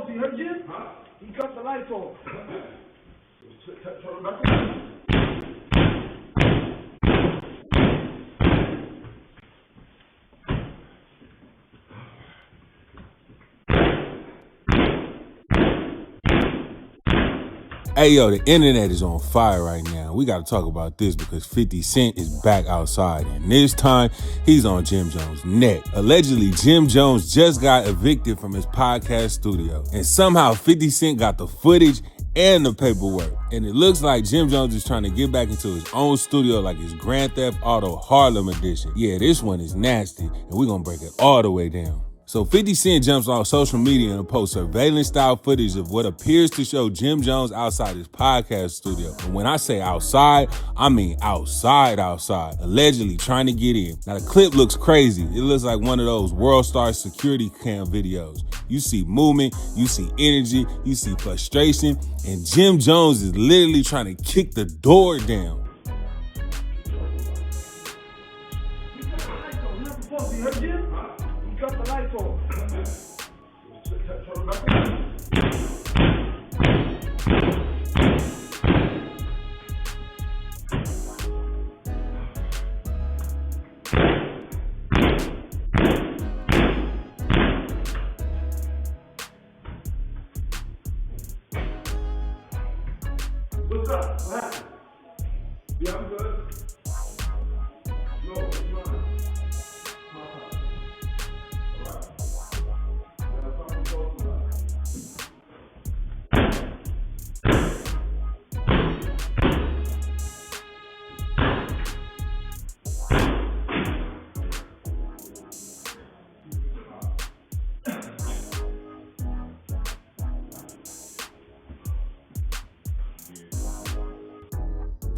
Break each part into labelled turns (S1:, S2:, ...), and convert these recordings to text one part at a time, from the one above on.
S1: off, you heard Jim? Huh? He cut the lights off. Turn back on.
S2: Hey yo, the internet is on fire right now. We gotta talk about this because 50 Cent is back outside, and this time he's on Jim Jones' neck. Allegedly, Jim Jones just got evicted from his podcast studio, and somehow 50 Cent got the footage and the paperwork. And it looks like Jim Jones is trying to get back into his own studio like his Grand Theft Auto Harlem edition. Yeah, this one is nasty, and we're gonna break it all the way down. So 50 Cent jumps on social media and posts surveillance-style footage of what appears to show Jim Jones outside his podcast studio. And when I say outside, I mean outside, allegedly trying to get in. Now, the clip looks crazy. It looks like one of those World Star security cam videos. You see movement, you see energy, you see frustration, and Jim Jones is literally trying to kick the door down.
S1: You heard Jim? Huh? He cut the lights off. Turn back on. What's up? What happened? Yeah, I'm good. No, it's mine.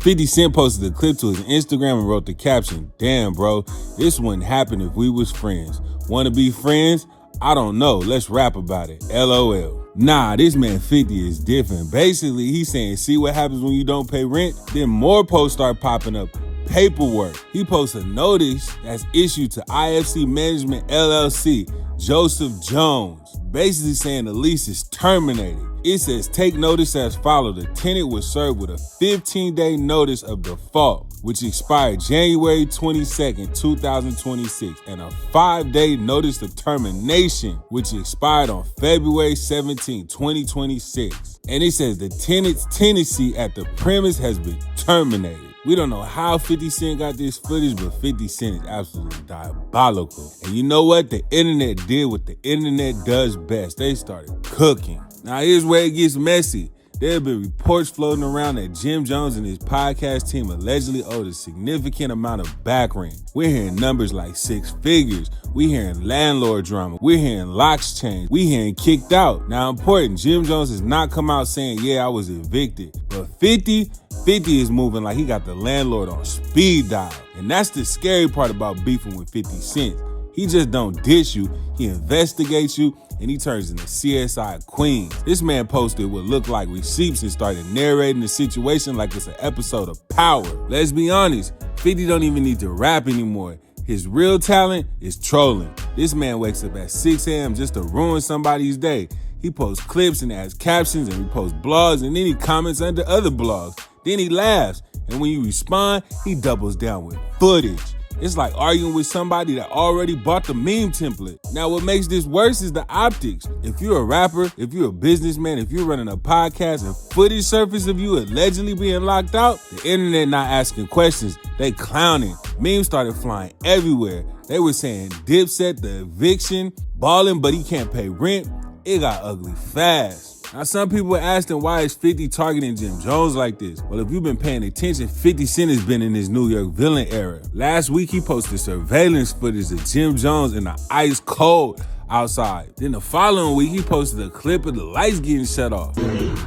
S2: $50 Cent posted a clip to his Instagram and wrote the caption, "Damn, bro, this wouldn't happen if we was friends. Wanna be friends? I don't know. Let's rap about it. LOL. Nah, this man 50 is different. Basically, he's saying, see what happens when you don't pay rent? Then more posts start popping up. Paperwork. He posts a notice that's issued to IFC Management LLC, Joseph Jones, basically saying the lease is terminated. It says, take notice as followed. The tenant was served with a 15-day notice of default, which expired January 22nd, 2026, and a 5-day notice of termination, which expired on February 17, 2026. And it says the tenant's tenancy at the premise has been terminated. We don't know how 50 Cent got this footage, but 50 Cent is absolutely diabolical. And you know what? The internet did what the internet does best. They started cooking. Now here's where it gets messy. There have been reports floating around that Jim Jones and his podcast team allegedly owed a significant amount of back rent. We're hearing numbers like 6 figures. We're hearing landlord drama. We're hearing locks changed. We're hearing kicked out. Now important, Jim Jones has not come out saying, yeah, I was evicted. But 50 is moving like he got the landlord on speed dial. And that's the scary part about beefing with 50 Cent. He just don't dish you, he investigates you, and he turns into CSI Queens. This man posted what looked like receipts and started narrating the situation like it's an episode of Power. Let's be honest, 50 don't even need to rap anymore. His real talent is trolling. This man wakes up at 6 a.m. just to ruin somebody's day. He posts clips and adds captions and reposts blogs, and then he comments under other blogs. Then he laughs, and when you respond, he doubles down with footage. It's like arguing with somebody that already bought the meme template. Now, what makes this worse is the optics. If you're a rapper, if you're a businessman, if you're running a podcast and footage surface of you allegedly being locked out, the internet not asking questions, they clowning. Memes started flying everywhere. They were saying Dipset, the eviction, balling, but he can't pay rent. It got ugly fast. Now, some people asked him why is 50 targeting Jim Jones like this? Well, if you've been paying attention, 50 Cent has been in his New York villain era. Last week, he posted surveillance footage of Jim Jones in the ice cold outside. Then the following week, he posted a clip of the lights getting shut off.
S1: No, listen,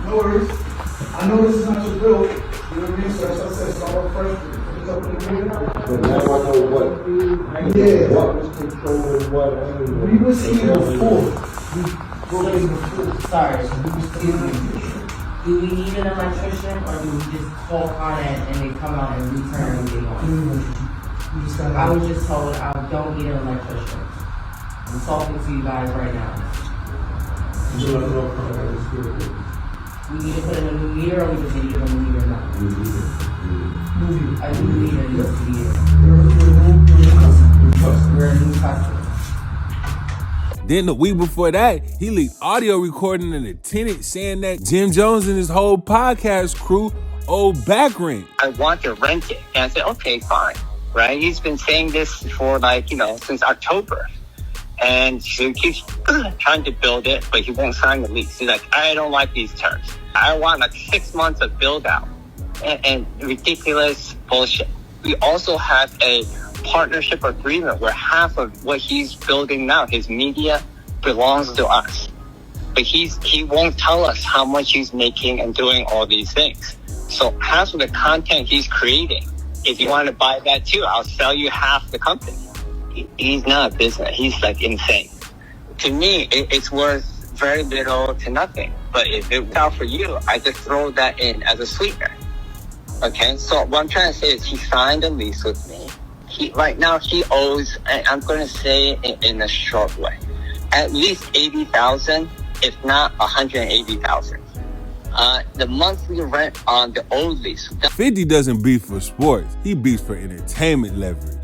S1: no worries. I know this is not your bill. You know what I mean? So that's what I said. So I'm first.
S3: But now I know what.
S1: Yeah.
S3: What was controlling what.
S1: We were seeing before.
S4: Sorry, do we need an electrician or do we just call on it and they come out and return when they want? I was just told I don't need an electrician. I'm talking to you guys right now.
S3: You know, I don't come out of the spirit.
S4: We need to put in a new meter, or we just need to give them a meter now? I do need a new meter. We're a new customer.
S2: Then the week before that, he leaked audio recording of the tenant saying that Jim Jones and his whole podcast crew owe back rent.
S5: I want to rent it. And I said, okay, fine. Right? He's been saying this for since October. And so he keeps trying to build it, but he won't sign the lease. He's like, I don't like these terms. I want 6 months of build out and ridiculous bullshit. We also have a partnership agreement where half of what he's building now, his media, belongs to us. But he won't tell us how much he's making and doing all these things. So half of the content he's creating, if you want to buy that too, I'll sell you half the company. He's not a business. He's insane. To me, it's worth very little to nothing. But if it works out for you, I just throw that in as a sweetener. Okay, so what I'm trying to say is he signed a lease with me. Right now he owes, I'm going to say it in a short way, at least $80,000, if not $180,000. The monthly rent on the old lease.
S2: 50 doesn't beef for sports. He beefs for entertainment leverage.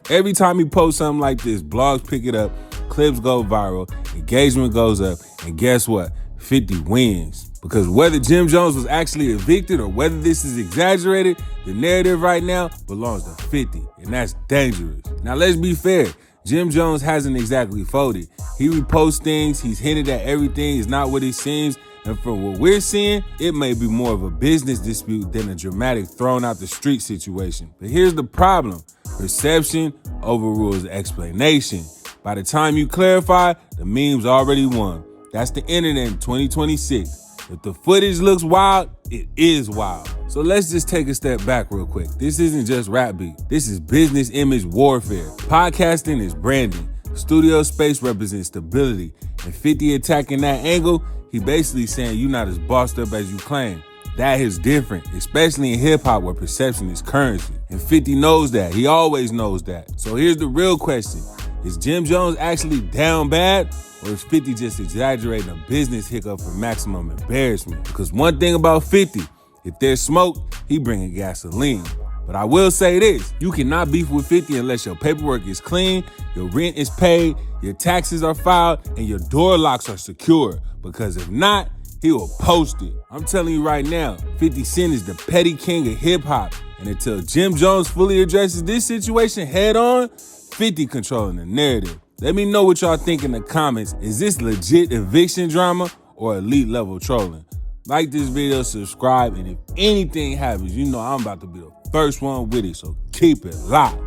S2: Every time he posts something like this, blogs pick it up, clips go viral, engagement goes up, and guess what? 50 wins. Because whether Jim Jones was actually evicted or whether this is exaggerated, the narrative right now belongs to 50, and that's dangerous. Now let's be fair, Jim Jones hasn't exactly folded. He reposts things, he's hinted at everything is not what it seems, and from what we're seeing, it may be more of a business dispute than a dramatic thrown out the street situation. But here's the problem. Perception overrules explanation. By the time you clarify, the meme's already won. That's the internet in 2026. If the footage looks wild, it is wild. So let's just take a step back real quick. This isn't just rap beat. This is business image warfare. Podcasting is branding. Studio space represents stability. And 50 attacking that angle, he basically saying you're not as bossed up as you claim. That is different, especially in hip hop where perception is currency. And 50 knows that. He always knows that. So here's the real question. Is Jim Jones actually down bad? Or is 50 just exaggerating a business hiccup for maximum embarrassment? Because one thing about 50, if there's smoke, he bringing gasoline. But I will say this, you cannot beef with 50 unless your paperwork is clean, your rent is paid, your taxes are filed, and your door locks are secure. Because if not, he will post it. I'm telling you right now, 50 Cent is the petty king of hip hop. And until Jim Jones fully addresses this situation head on, 50 controlling the narrative. Let me know what y'all think in the comments. Is this legit eviction drama or elite level trolling? Like this video, subscribe, and if anything happens, you know I'm about to be the first one with it, so keep it locked.